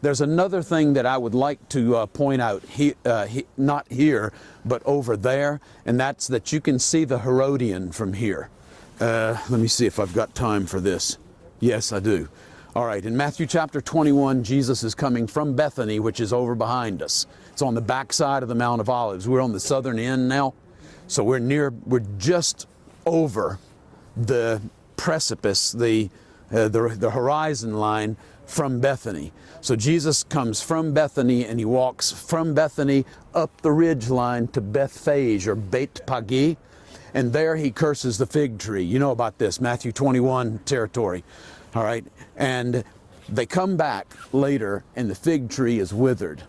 There's another thing that I would like to point out, not here, but over there, and that's that you can see the Herodian from here. Let me see if I've got time for this. Yes, I do. All right, in Matthew chapter 21, Jesus is coming from Bethany, which is over behind us. It's on the backside of the Mount of Olives. We're on the southern end now, so we're just over the precipice, the horizon line from Bethany. So Jesus comes from Bethany and he walks from Bethany up the ridge line to Bethphage or Beit Pagi, and there he curses the fig tree. You know about this, Matthew 21 territory. All right, and they come back later and the fig tree is withered.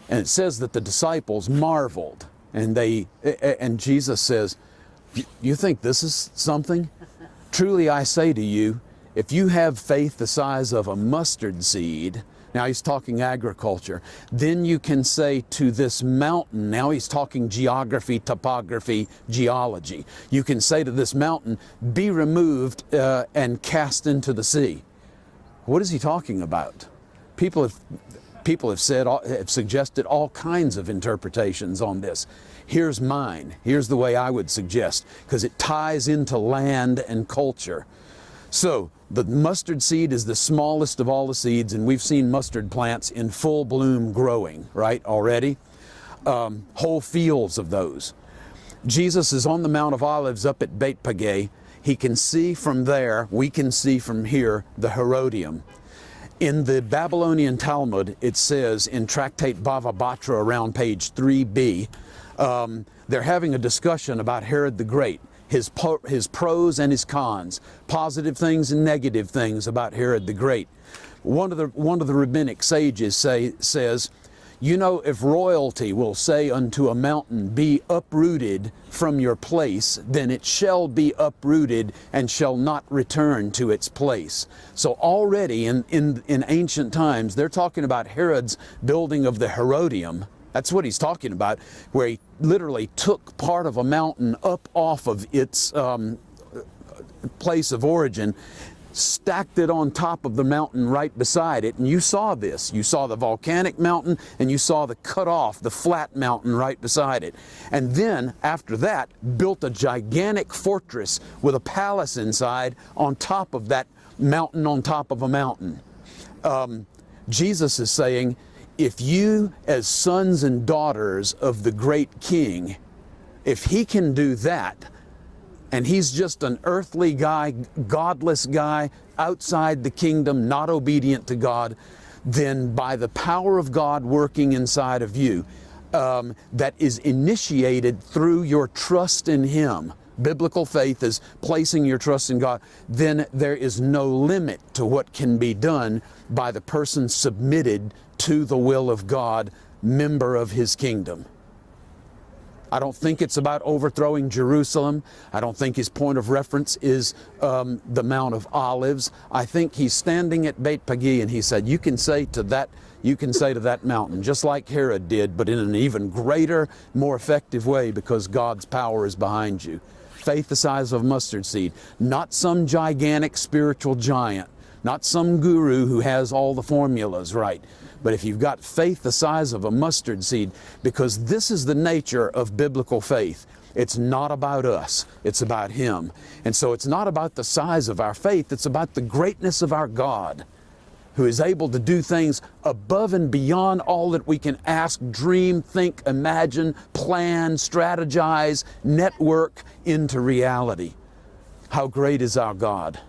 And it says that the disciples marveled, and Jesus says, "You think this is something? Truly I say to you, if you have faith the size of a mustard seed," now he's talking agriculture, "then you can say to this mountain," now he's talking geography, topography, geology. "You can say to this mountain, be removed and cast into the sea." What is he talking about? People have suggested all kinds of interpretations on this. Here's mine. Here's the way I would suggest, because it ties into land and culture. So the mustard seed is the smallest of all the seeds, and we've seen mustard plants in full bloom growing, right, already. Whole fields of those. Jesus is on the Mount of Olives up at Beit Page. He can see from there, we can see from here, the Herodium. In the Babylonian Talmud, it says in Tractate Bava Batra around page 3b, they're having a discussion about Herod the Great, his pros and his cons, positive things and negative things about Herod the Great. One of the rabbinic sages says, "You know, if royalty will say unto a mountain, be uprooted from your place, then it shall be uprooted and shall not return to its place." So already in ancient times, they're talking about Herod's building of the Herodium. That's what he's talking about, where he literally took part of a mountain up off of its place of origin, stacked it on top of the mountain right beside it, and you saw this. You saw the volcanic mountain, and you saw the cut off, the flat mountain right beside it. And then, after that, built a gigantic fortress with a palace inside on top of that mountain on top of a mountain. Jesus is saying, if you, as sons and daughters of the great king, if he can do that, and he's just an earthly guy, godless guy, outside the kingdom, not obedient to God, then by the power of God working inside of you, that is initiated through your trust in him, biblical faith is placing your trust in God, then there is no limit to what can be done by the person submitted to the will of God, member of his kingdom. I don't think it's about overthrowing Jerusalem. I don't think his point of reference is the Mount of Olives. I think he's standing at Beit Pagi and he said, you can say to that mountain, just like Herod did, but in an even greater, more effective way, because God's power is behind you. Faith the size of a mustard seed, not some gigantic spiritual giant, not some guru who has all the formulas right. But if you've got faith the size of a mustard seed, because this is the nature of biblical faith. It's not about us, it's about him. And so it's not about the size of our faith, it's about the greatness of our God, who is able to do things above and beyond all that we can ask, dream, think, imagine, plan, strategize, network into reality. How great is our God?